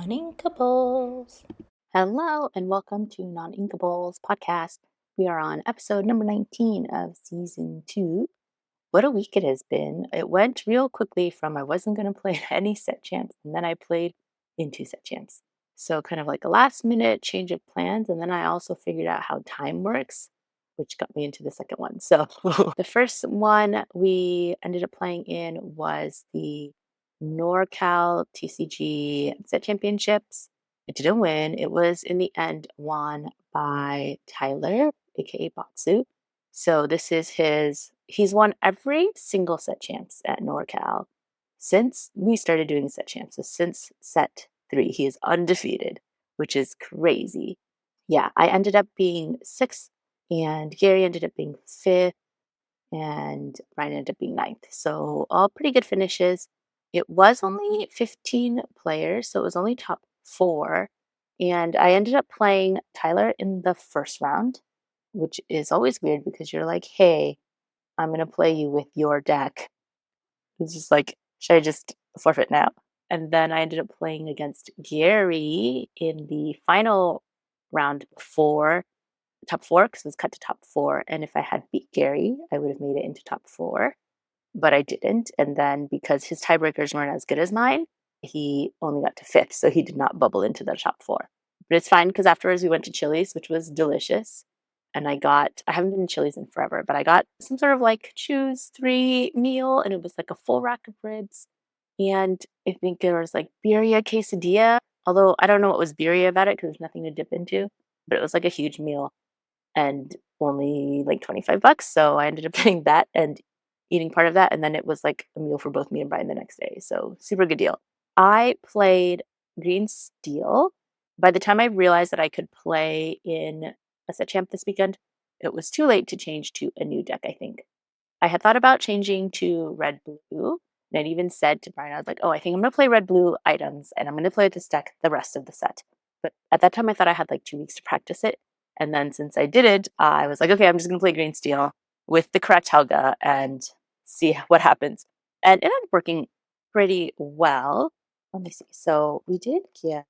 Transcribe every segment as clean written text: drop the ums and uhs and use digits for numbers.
Noninkables. Hello and welcome to Noninkables podcast. We are on episode number 19 of season 2. What a week it has been. It went real quickly from I wasn't going to play any set champs and then I played into set champs. So kind of like a last minute change of plans, and then I also figured out how time works, which got me into the second one. So the first one we ended up playing in was the NorCal TCG Set Championships. It didn't win. It was in the end won by Tyler, aka Botsu. So this is he's won every single set champs at NorCal since we started doing set champs. So since set 3, he is undefeated, which is crazy. Yeah, I ended up being 6th, and Gary ended up being 5th, and Ryan ended up being 9th. So all pretty good finishes. It was only 15 players, so it was only top 4. And I ended up playing Tyler in the first round, which is always weird because you're like, hey, I'm going to play you with your deck. It's just like, should I just forfeit now? And then I ended up playing against Gary in the final round before top 4, because it was cut to top 4. And if I had beat Gary, I would have made it into top 4, but I didn't. And then because his tiebreakers weren't as good as mine, he only got to 5th, so he did not bubble into the top 4. But it's fine because afterwards we went to Chili's, which was delicious. And I haven't been to Chili's in forever, but I got some sort of like choose 3 meal, and it was like a full rack of ribs. And I think there was like birria quesadilla, although I don't know what was birria about it because there's nothing to dip into, but it was like a huge meal and only like $25. So I ended up getting that and eating part of that. And then it was like a meal for both me and Brian the next day. So super good deal. I played Green Steel. By the time I realized that I could play in a set champ this weekend, it was too late to change to a new deck, I think. I had thought about changing to red blue. And I'd even said to Brian, I was like, oh, I think I'm going to play red blue items and I'm going to play this deck the rest of the set. But at that time, I thought I had like 2 weeks to practice it. And then since I did it, I was like, okay, I'm just going to play Green Steel with the correct Helga and see what happens. And it ended up working pretty well. Let me see. So we did get.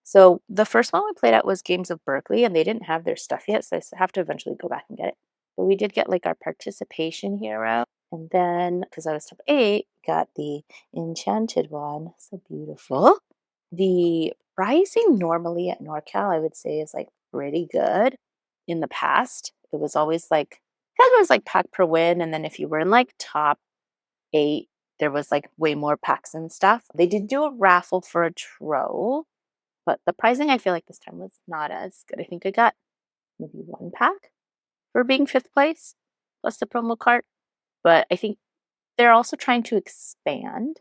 So the first one we played at was Games of Berkeley, and they didn't have their stuff yet, so I have to eventually go back and get it. But we did get like our participation hero. And then, because I was top 8, got the enchanted one. So beautiful. The pricing normally at NorCal, I would say, is like pretty good. In the past, it was always like, I think it was like pack per win. And then if you were in like top 8, there was like way more packs and stuff. They did do a raffle for a troll, but the pricing I feel like this time was not as good. I think I got maybe 1 pack for being 5th place plus the promo card. But I think they're also trying to expand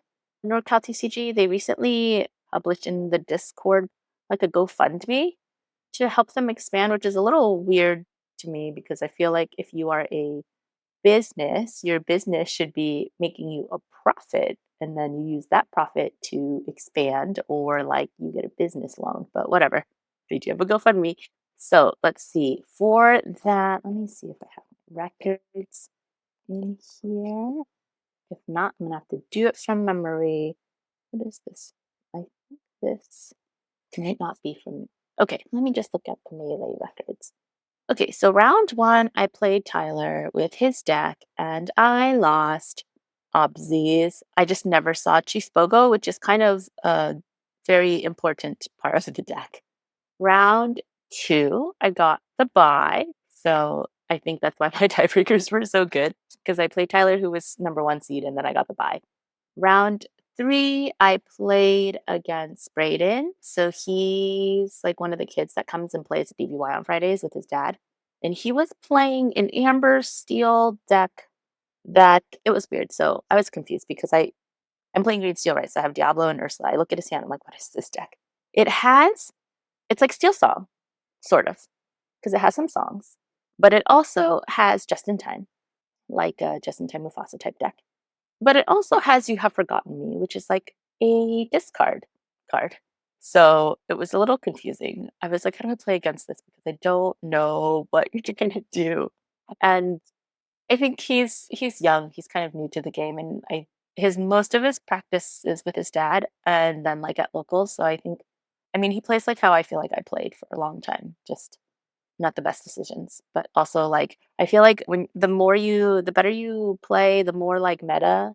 NorCal TCG. They recently published in the Discord like a GoFundMe to help them expand, which is a little weird to me because I feel like if you are a business, your business should be making you a profit, and then you use that profit to expand, or like you get a business loan, but whatever. They do have a GoFundMe. So let's see. For that, let me see if I have records in here. If not, I'm gonna have to do it from memory. What is this? I think this might not be from. Okay, let me just look at the Melee records. Okay, so round 1, I played Tyler with his deck, and I lost Obsies. I just never saw Chief Bogo, which is kind of a very important part of the deck. Round 2, I got the bye, so I think that's why my tiebreakers were so good, because I played Tyler, who was number 1 seed, and then I got the bye. Round 3, I played against Brayden. So he's like one of the kids that comes and plays at DBY on Fridays with his dad. And he was playing an Amber Steel deck that it was weird. So I was confused because I'm playing Green Steel, right? So I have Diablo and Ursula. I look at his hand, I'm like, what is this deck? It's like Steel Song, sort of, because it has some songs, but it also has Just in Time, like a Just in Time Mufasa type deck. But it also has You Have Forgotten Me, which is like a discard card. So it was a little confusing. I was like, how do I play against this? Because I don't know what you're going to do. And I think he's young. He's kind of new to the game. And I his most of his practice is with his dad and then like at locals. So I mean, he plays like how I feel like I played for a long time, just not the best decisions. But also like I feel like when the better you play, the more like meta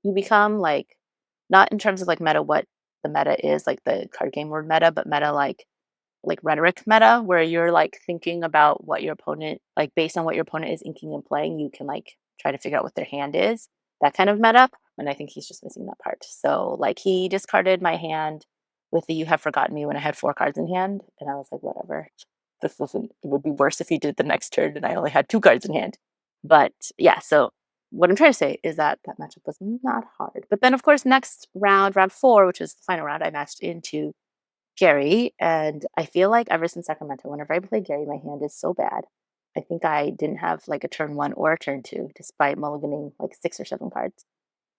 you become, like not in terms of like meta what the meta is, like the card game word meta, but meta like rhetoric meta, where you're like thinking about what your opponent, like based on what your opponent is inking and playing, you can like try to figure out what their hand is, that kind of meta. And I think he's just missing that part. So like he discarded my hand with the "You Have Forgotten Me" when I had 4 cards in hand, and I was like, whatever. This doesn't. It would be worse if he did the next turn and I only had 2 cards in hand. But yeah, so what I'm trying to say is that that matchup was not hard. But then, of course, next round, round 4, which is the final round, I matched into Gary, and I feel like ever since Sacramento, whenever I play Gary, my hand is so bad. I think I didn't have like a turn 1 or a turn 2, despite mulliganing like 6 or 7 cards,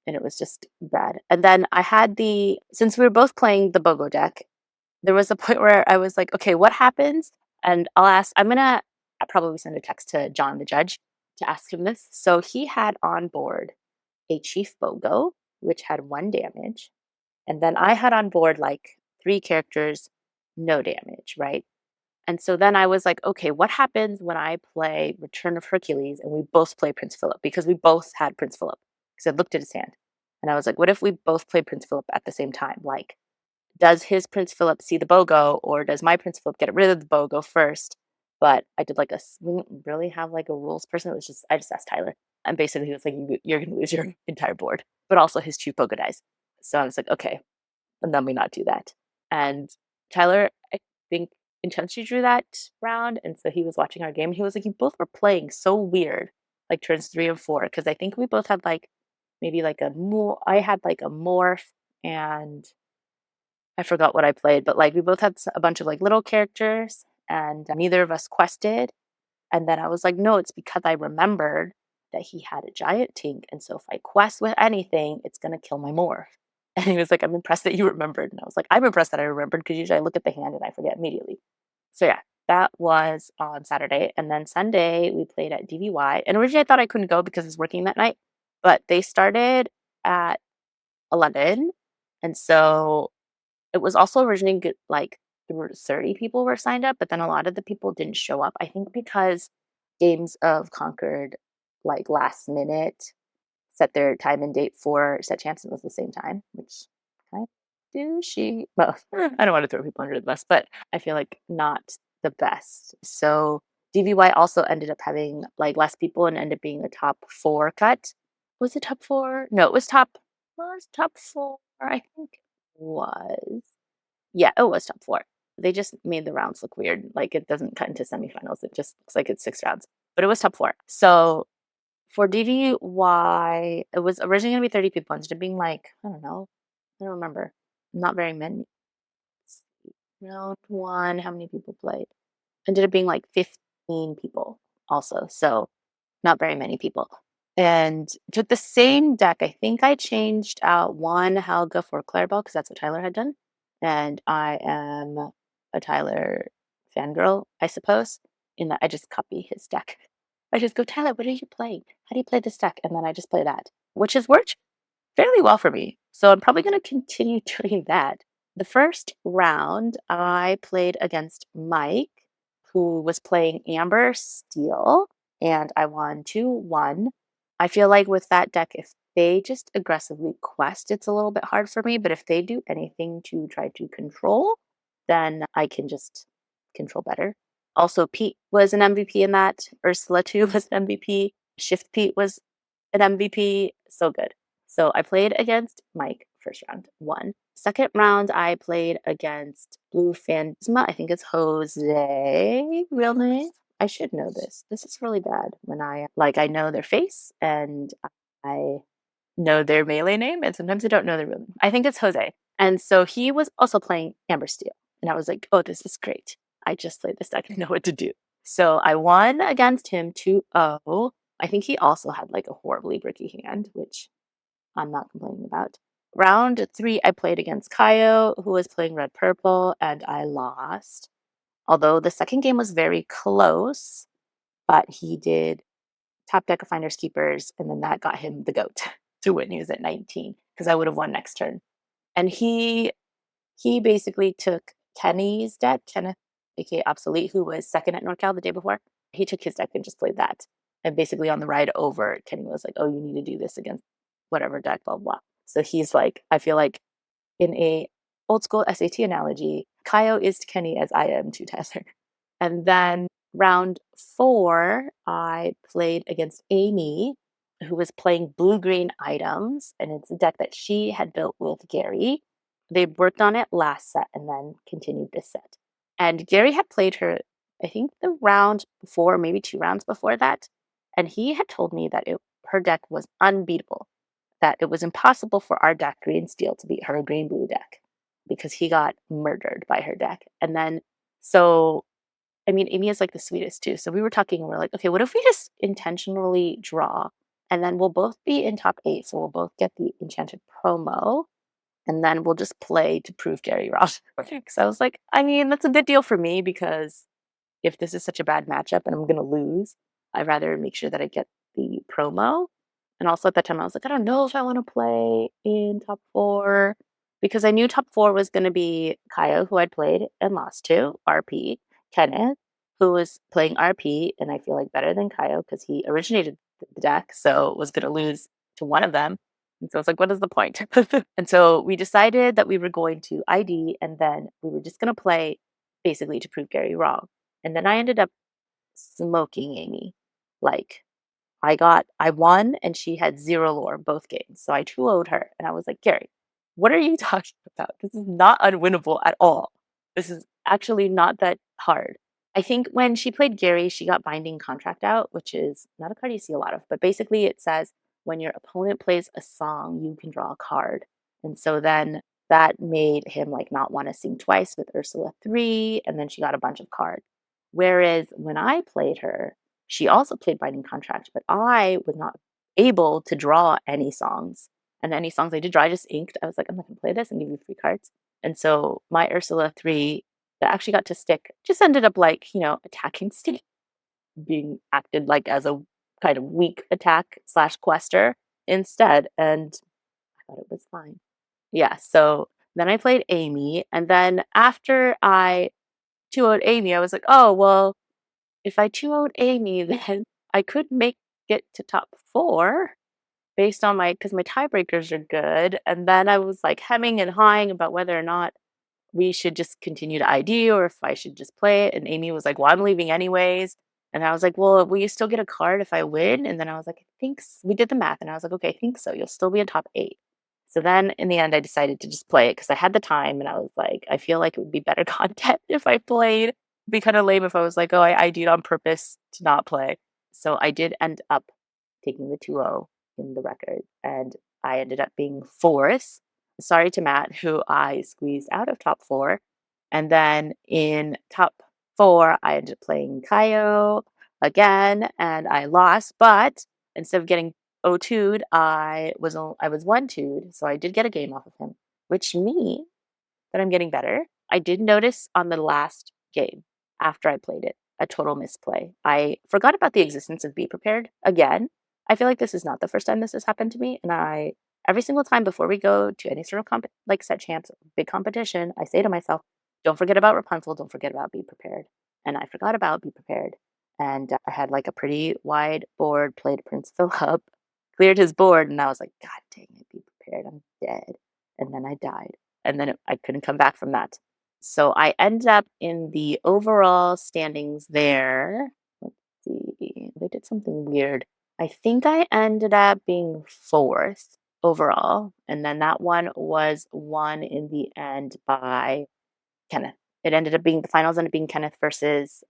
and it was just bad. And then I had since we were both playing the BOGO deck, there was a point where I was like, okay, what happens? And I probably send a text to John, the judge, to ask him this. So he had on board a Chief BOGO, which had 1 damage. And then I had on board like 3 characters, no damage, right? And so then I was like, okay, what happens when I play Return of Hercules and we both play Prince Philip? Because we both had Prince Philip. Because I looked at his hand and I was like, what if we both play Prince Philip at the same time? Like, does his Prince Philip see the BOGO, or does my Prince Philip get rid of the BOGO first? But I did we didn't really have like a rules person. It was just, I just asked Tyler. And basically he was like, you're going to lose your entire board. But also his Chief BOGO dies. So I was like, okay, and then we not do that. And Tyler, I think, intentionally drew that round. And so he was watching our game. And he was like, you both were playing so weird, like turns 3 and 4. Because I think we both had like maybe like I had like a morph, and I forgot what I played, but like we both had a bunch of like little characters, and neither of us quested. And then I was like, no, it's because I remembered that he had a giant Tinc. And so if I quest with anything, it's going to kill my morph. And he was like, I'm impressed that you remembered. And I was like, I'm impressed that I remembered, because usually I look at the hand and I forget immediately. So yeah, that was on Saturday. And then Sunday, we played at DVY. And originally I thought I couldn't go because I was working that night, but they started at 11. And so it was also originally good, like there were 30 people were signed up, but then a lot of the people didn't show up. I think because Games of Concord, like last minute, set their time and date for set champs, and it was the same time, which kind of douchey. Well, I don't want to throw people under the bus, but I feel like not the best. So DVY also ended up having like less people and ended up being a top 4 cut. Was it top 4? No, it was top 4. I think it was. Yeah, it was top 4. They just made the rounds look weird. Like it doesn't cut into semifinals. It just looks like it's 6 rounds. But it was top 4. So for DVY, it was originally gonna be 30 people. Instead of being like, I don't know, I don't remember. Not very many. Round 1, how many people played? Ended up being like 15 people also. So not very many people. And took the same deck. I think I changed out 1 Helga for Clarabelle because that's what Tyler had done. And I am a Tyler fangirl, I suppose, in that I just copy his deck. I just go, Tyler, what are you playing? How do you play this deck? And then I just play that, which has worked fairly well for me. So I'm probably going to continue doing that. The first round, I played against Mike, who was playing Amber Steel, and I won 2-1. I feel like with that deck, if they just aggressively quest, it's a little bit hard for me. But if they do anything to try to control, then I can just control better. Also, Pete was an MVP in that. Ursula, too, was an MVP. Shift Pete was an MVP. So good. So I played against Mike first round, won. Second round, I played against Blue Phantasma. I think it's Jose, real name. I should know this. This is really bad when I know their face and I know their melee name, and sometimes I don't know their real name. I think it's Jose. And so he was also playing Amber Steel. And I was like, oh, this is great. I just played this deck and know what to do. So I won against him 2-0. I think he also had like a horribly bricky hand, which I'm not complaining about. Round 3, I played against Kaio, who was playing red purple, and I lost. Although the second game was very close, but he did top deck of Finders Keepers, and then that got him the goat. to win. He was at 19 because I would have won next turn. And he basically took Kenny's deck, Kenneth, aka Obsolete, who was second at NorCal the day before. He took his deck and just played that. And basically on the ride over, Kenny was like, "Oh, you need to do this against whatever deck, blah blah." So he's like, I feel like in a old school SAT analogy, Kaio is to Kenny as I am to Tyler. And then round 4, I played against Amy, who was playing blue green items, and it's a deck that she had built with Gary. They worked on it last set and then continued this set. And Gary had played her, I think, the round before, maybe 2 rounds before that. And he had told me that her deck was unbeatable, that it was impossible for our deck, green steel, to beat her green blue deck because he got murdered by her deck. And then, so, I mean, Amy is like the sweetest too. So we were talking and we're like, okay, what if we just intentionally draw and then we'll both be in top 8. So we'll both get the enchanted promo and then we'll just play to prove Gary wrong. Because I was like, I mean, that's a good deal for me because if this is such a bad matchup and I'm going to lose, I'd rather make sure that I get the promo. And also at that time, I was like, I don't know if I want to play in top 4 because I knew top 4 was going to be Kaio, who I'd played and lost to, RP, Kenneth, who was playing RP, and I feel like better than Kaio because he originated the deck, so was going to lose to one of them. And so I was like, what is the point? And so we decided that we were going to ID and then we were just going to play basically to prove Gary wrong. And then I ended up smoking Amy. Like, I won and she had 0 lore both games. So I 2-0'd her and I was like, Gary, what are you talking about? This is not unwinnable at all. This is actually not that hard. I think when she played Gary, she got Binding Contract out, which is not a card you see a lot of, but basically it says when your opponent plays a song, you can draw a card. And so then that made him like not want to sing twice with Ursula 3, and then she got a bunch of cards. Whereas when I played her, she also played Binding Contract, but I was not able to draw any songs. And any songs I did draw, I just inked. I was like, I'm not going to play this and give you free cards. And so my Ursula 3 that actually got to stick just ended up like, attacking stick, being acted like as a kind of weak attack / quester instead. And I thought it was fine. Yeah. So then I played Amy. And then after I 2-0'd Amy, I was like, oh, well, if I 2-0'd Amy, then I could make it to top 4 based on because my tiebreakers are good. And then I was like hemming and hawing about whether or not we should just continue to ID or if I should just play it. And Amy was like, well, I'm leaving anyways. And I was like, well, will you still get a card if I win? And then I was like, I think we did the math. And I was like, okay, I think so. You'll still be in top 8. So then in the end, I decided to just play it because I had the time and I was like, I feel like it would be better content if I played. It'd be kind of lame if I was like, oh, I ID'd on purpose to not play. So I did end up taking the 2-0 in the record and I ended up being 4th. Sorry to Matt, who I squeezed out of top 4. And then in top 4, I ended up playing Kaio again and I lost, but instead of getting 0-2'd, I was 1-2'd, so I did get a game off of him, which means that I'm getting better. I did notice on the last game after I played it a total misplay. I forgot about the existence of Be Prepared again. I feel like this is not the first time this has happened to me, and every single time before we go to any sort of like set champs, big competition, I say to myself, "Don't forget about Rapunzel. Don't forget about Be Prepared." And I forgot about Be Prepared, and I had like a pretty wide board. Played Prince Philip, cleared his board, and I was like, "God dang it, Be Prepared! I'm dead." And then I died, and then I couldn't come back from that. So I ended up in the overall standings there. Let's see, they did something weird. I think I ended up being 4th overall, and then that one was won in the end by Kenneth. It ended up being the finals ended up being Kenny versus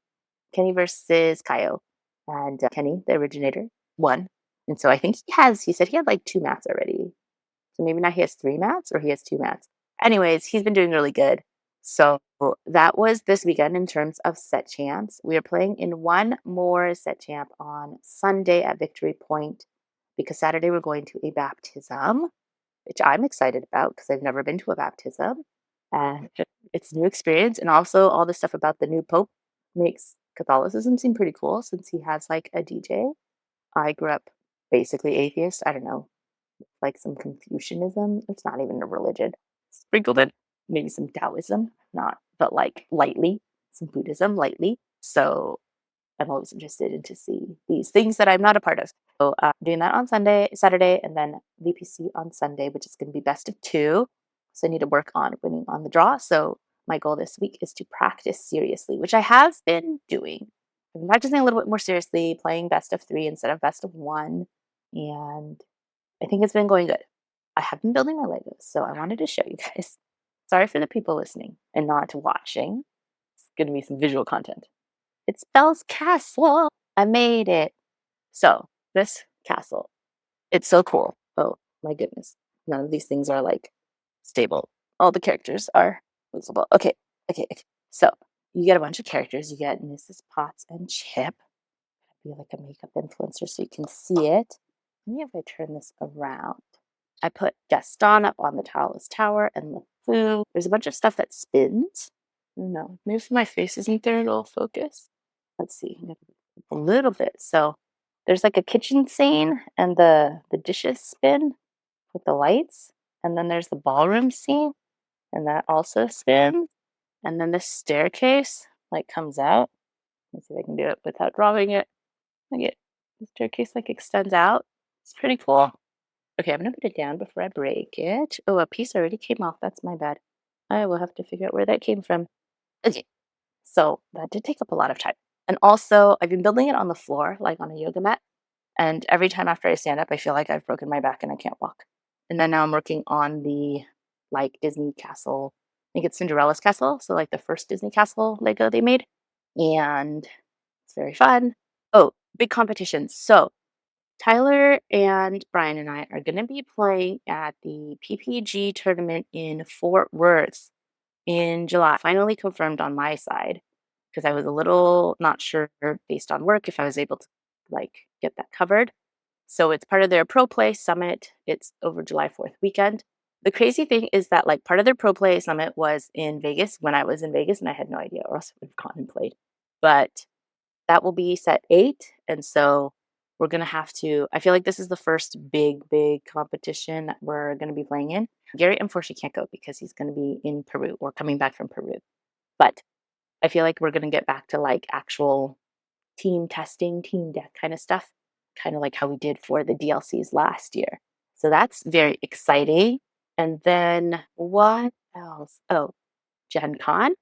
Kaio, and Kenny, the originator, won. And so I think he said he had like 2 mats already. So maybe now he has 3 mats or he has 2 mats. Anyways, he's been doing really good. So that was this weekend in terms of set champs. We are playing in one more set champ on Sunday at Victory Point because Saturday we're going to a baptism, which I'm excited about because I've never been to a baptism. And it's a new experience. And also all the stuff about the new Pope makes Catholicism seem pretty cool since he has like a DJ. I grew up basically atheist. I don't know. like some Confucianism. It's not even a religion. Sprinkled in maybe some Taoism, not, but like lightly, some Buddhism lightly. So I'm always interested in to see these things that I'm not a part of. So doing that on Saturday, and then VPC on Sunday, which is going to be best of two. So I need to work on winning on the draw. So my goal this week is to practice seriously, which I have been doing. I'm practicing a little bit more seriously, playing best of three instead of best of one. And I think it's been going good. I have been building my Legos, so I wanted to show you guys. Sorry for the people listening and not watching. It's going to be some visual content. It's Belle's castle. I made it. So this castle, it's so cool. Oh my goodness. None of these things are like stable. All the characters are movable. Okay. So you get a bunch of characters. You get Mrs. Potts and Chip. Be like a makeup influencer so you can see it. Maybe if I turn this around. I put Gaston up on the tallest tower and LeFou. There's a bunch of stuff that spins. No, maybe if my face isn't there, it'll focus. Let's see, a little bit. So there's like a kitchen scene and the dishes spin with the lights. And then there's the ballroom scene and that also spins. And then the staircase like comes out. Let's see if I can do it without dropping it. Like the staircase like extends out. It's pretty cool. Okay, I'm gonna put it down before I break it. Oh, a piece already came off. That's my bad. I will have to figure out where that came from. Okay, so that did take up a lot of time. And also, I've been building it on the floor, like on a yoga mat. And every time after I stand up, I feel like I've broken my back and I can't walk. And then now I'm working on the like Disney castle. I think it's Cinderella's castle. So like the first Disney castle Lego they made. And it's very fun. Oh, big competition. So Tyler and Brian and I are going to be playing at the PPG tournament in Fort Worth in July. Finally confirmed on my side because I was a little not sure based on work if I was able to like get that covered. So it's part of their Pro Play Summit. It's over July 4th weekend. The crazy thing is that like part of their Pro Play Summit was in Vegas when I was in Vegas and I had no idea or else I would have gone and played. But that will be set 8. And so we're going to have to, I feel like this is the first big competition that we're going to be playing in. Gary unfortunately can't go because he's going to be in Peru or coming back from Peru. But I feel like we're going to get back to like actual team testing, team deck kind of stuff, kind of like how we did for the DLCs last year. So that's very exciting. And then what else? Oh, Gen Con.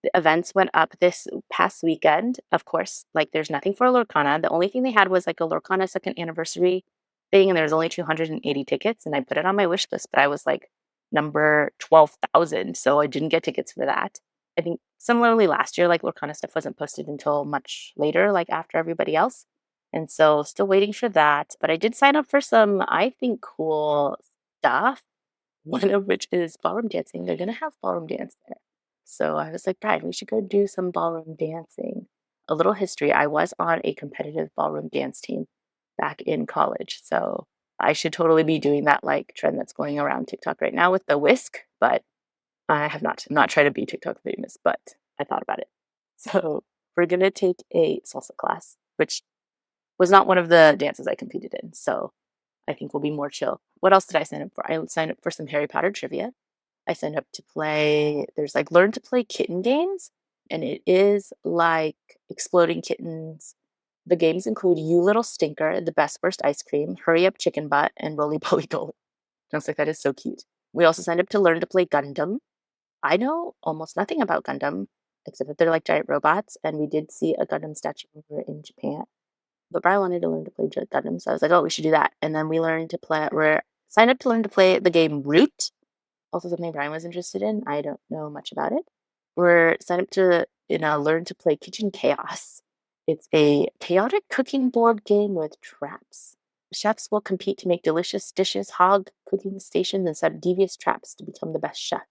The events went up this past weekend. Of course, like there's nothing for Lorcana. The only thing they had was like a Lorcana second anniversary thing, and there's only 280 tickets. And I put it on my wish list, but I was like number 12,000, so I didn't get tickets for that. I think similarly last year, like Lorcana stuff wasn't posted until much later, like after everybody else. And so still waiting for that. But I did sign up for some, I think, cool stuff. One of which is ballroom dancing. They're gonna have ballroom dance there. So I was like, Brian, we should go do some ballroom dancing. A little history. I was on a competitive ballroom dance team back in college. So I should totally be doing that like trend that's going around TikTok right now with the whisk, but I have not. I'm not trying to be TikTok famous, but I thought about it. So we're gonna take a salsa class, which was not one of the dances I competed in. So I think we'll be more chill. What else did I sign up for? I signed up for some Harry Potter trivia. I signed up to play, there's like learn to play kitten games, and it is like exploding kittens. The games include You Little Stinker, The Best Worst Ice Cream, Hurry Up Chicken Butt, and Roly Poly Gold. I was like, that is so cute. We also signed up to learn to play Gundam. I know almost nothing about Gundam, except that they're like giant robots, and we did see a Gundam statue over in Japan. But Brian wanted to learn to play Gundam, so I was like, oh, we should do that. And then we learned to play, we're signed up to learn to play the game Root, also something Brian was interested in. I don't know much about it. We're signed up to learn to play Kitchen Chaos. It's a chaotic cooking board game with traps. Chefs will compete to make delicious dishes, hog cooking stations, and set devious traps to become the best chef.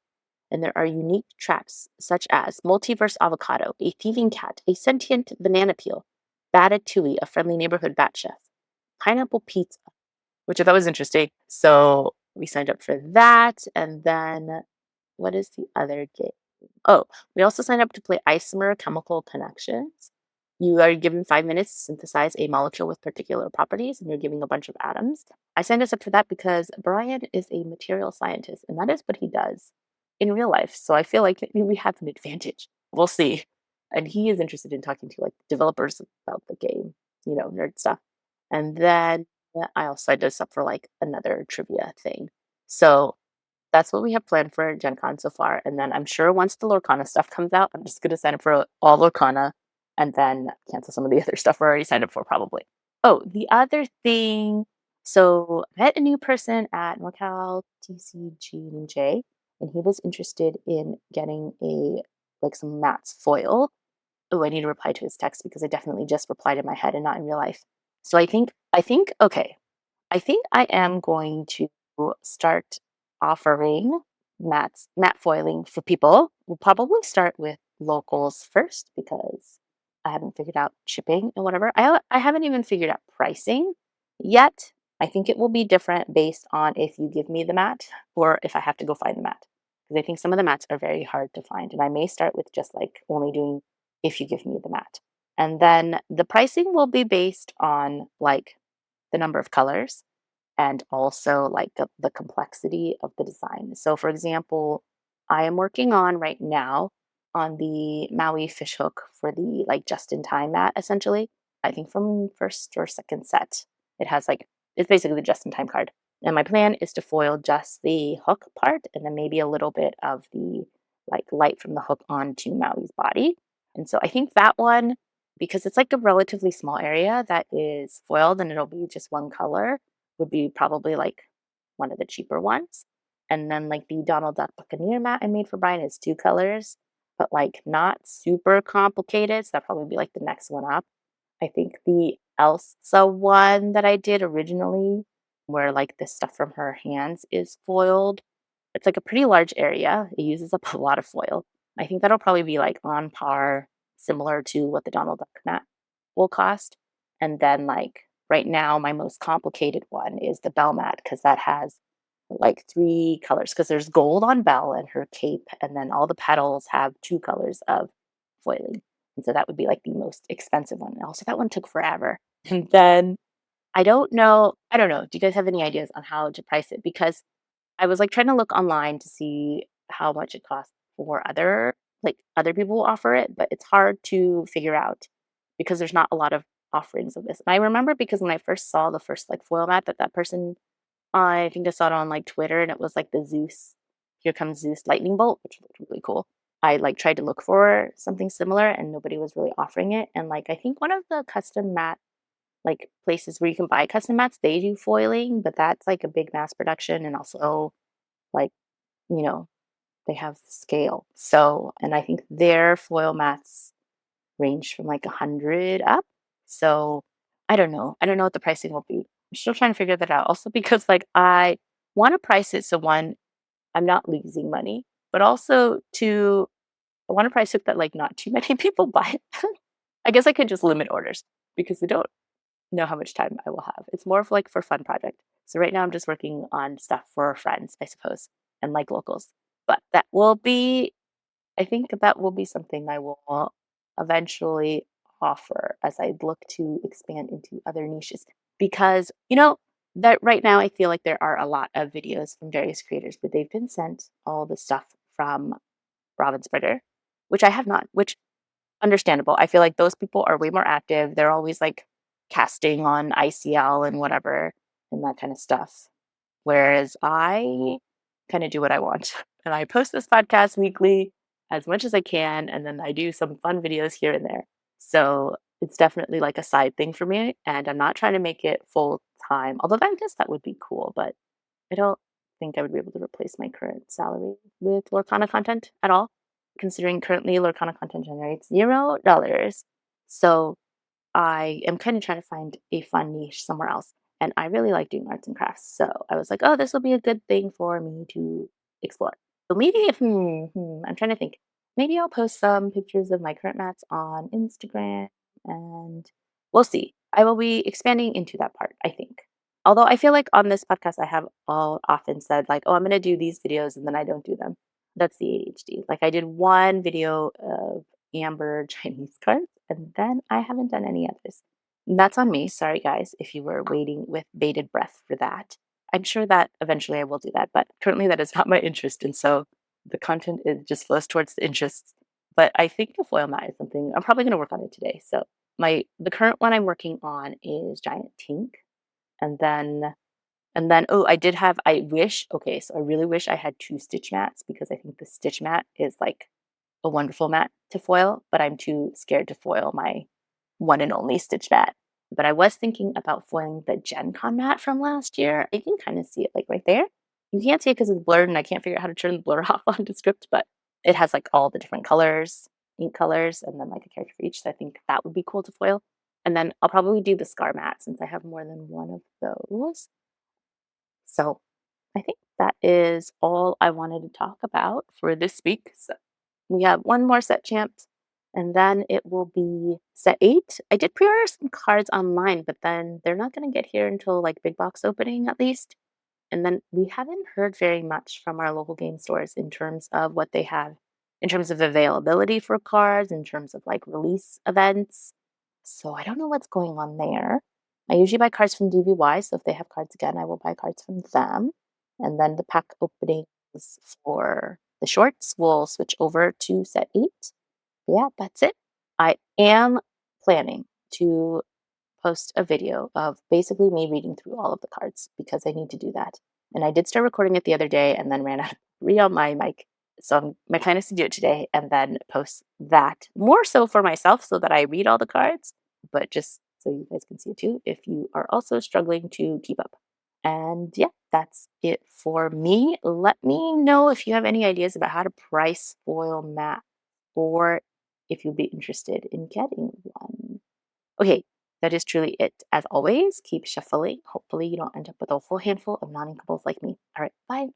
And there are unique traps such as Multiverse Avocado, a thieving cat, a sentient banana peel, Batatouille, a friendly neighborhood bat chef, Pineapple Pizza, which I thought was interesting. So we signed up for that. And then what is the other game? Oh, we also signed up to play Isomer Chemical Connections. you are given 5 minutes to synthesize a molecule with particular properties, and you're giving a bunch of atoms. I signed us up for that because Brian is a material scientist, and that is what he does in real life. So I feel like maybe we have an advantage. We'll see. And he is interested in talking to like developers about the game, nerd stuff. And then I also signed us up for like another trivia thing. So that's what we have planned for Gen Con so far. And then I'm sure once the Lorcana stuff comes out, I'm just going to sign up for all Lorcana and then cancel some of the other stuff we're already signed up for, probably. Oh, the other thing. So I met a new person at NorCal TCG named Jay, and he was interested in getting some Matt's foil. Oh, I need to reply to his text because I definitely just replied in my head and not in real life. So okay. I think I am going to start offering matte foiling for people. We'll probably start with locals first because I haven't figured out shipping and whatever. I haven't even figured out pricing yet. I think it will be different based on if you give me the mat or if I have to go find the mat. Because I think some of the mats are very hard to find. And I may start with just like only doing if you give me the mat. And then the pricing will be based on like the number of colors and also like the complexity of the design. So, for example, I am working on right now on the Maui fish hook for the like just in time mat, essentially. I think from first or second set, it has like it's basically the just in time card. And my plan is to foil just the hook part and then maybe a little bit of the like light from the hook onto Maui's body. And so I think that one, because it's like a relatively small area that is foiled and it'll be just one color, would be probably like one of the cheaper ones. And then like the Donald Duck Buccaneer mat I made for Brian is 2 colors, but like not super complicated. So that probably be like the next one up. I think the Elsa one that I did originally, where like the stuff from her hands is foiled, it's like a pretty large area. It uses up a lot of foil. I think that'll probably be like on par, similar to what the Donald Duck mat will cost. And then like right now, my most complicated one is the Belle mat because that has like 3 colors. Because there's gold on Belle and her cape, and then all the petals have 2 colors of foiling. And so that would be like the most expensive one. And also, that one took forever. And then I don't know. I don't know. Do you guys have any ideas on how to price it? Because I was like trying to look online to see how much it costs for other people who offer it, but it's hard to figure out because there's not a lot of offerings of this. And I remember because when I first saw the first like foil mat that person, I think I saw it on like Twitter and it was like the Zeus, here comes Zeus lightning bolt, which looked really cool. I like tried to look for something similar and nobody was really offering it. And like I think one of the custom mat like places where you can buy custom mats, they do foiling, but that's like a big mass production and also like, you know, they have scale. So, and I think their foil mats range from like 100 up. So, I don't know. I don't know what the pricing will be. I'm still trying to figure that out. Also, because like I want to price it so one, I'm not losing money, but also two, I want to price it that like not too many people buy it. I guess I could just limit orders because I don't know how much time I will have. It's more of like for fun project. So right now I'm just working on stuff for friends, I suppose, and like locals. But that will be, I think that will be something I will eventually offer as I look to expand into other niches. Because, that right now I feel like there are a lot of videos from various creators, but they've been sent all the stuff from Robin Spreader, which I have not, which understandable. I feel like those people are way more active. They're always like casting on ICL and whatever and that kind of stuff. Whereas I kind of do what I want. And I post this podcast weekly as much as I can. And then I do some fun videos here and there. So it's definitely like a side thing for me. And I'm not trying to make it full time. Although I guess that would be cool. But I don't think I would be able to replace my current salary with Lorcana content at all, considering currently Lorcana content generates $0. So I am kind of trying to find a fun niche somewhere else. And I really like doing arts and crafts. So I was like, oh, this will be a good thing for me to explore. So maybe if, I'm trying to think, maybe I'll post some pictures of my current mats on Instagram and we'll see. I will be expanding into that part, I think. Although I feel like on this podcast, I have all often said, like, oh, I'm going to do these videos and then I don't do them. That's the ADHD. Like, I did one video of amber Chinese cards and then I haven't done any others. And that's on me. Sorry, guys, if you were waiting with bated breath for that. I'm sure that eventually I will do that, but currently that is not my interest. And so the content is just flows towards the interests. But I think the foil mat is something I'm probably going to work on it today. So the current one I'm working on is giant Tinc, and then oh, I wish, okay, so I really wish I had two stitch mats because I think the stitch mat is like a wonderful mat to foil, but I'm too scared to foil my one and only stitch mat. But I was thinking about foiling the Gen Con mat from last year. You can kind of see it like right there. You can't see it because it's blurred and I can't figure out how to turn the blur off onto script, but it has like all the different colors, ink colors, and then like a character for each. So I think that would be cool to foil. And then I'll probably do the scar mat since I have more than one of those. So I think that is all I wanted to talk about for this week. So we have one more set, champs, and then it will be set 8. I did pre-order some cards online, but then they're not going to get here until like big box opening at least. And then we haven't heard very much from our local game stores in terms of what they have, in terms of availability for cards, in terms of like release events. So I don't know what's going on there. I usually buy cards from DVY, so if they have cards again, I will buy cards from them. And then the pack openings for the shorts will switch over to set 8. Yeah, that's it. I am planning to post a video of basically me reading through all of the cards because I need to do that. And I did start recording it the other day and then ran out of battery on my mic. So my plan is to do it today and then post that more so for myself so that I read all the cards, but just so you guys can see it too if you are also struggling to keep up. And yeah, that's it for me. Let me know if you have any ideas about how to price foil mat or if you'd be interested in getting one. Okay, that is truly it. As always, keep shuffling. Hopefully, you don't end up with a full handful of non-inkables like me. All right, bye.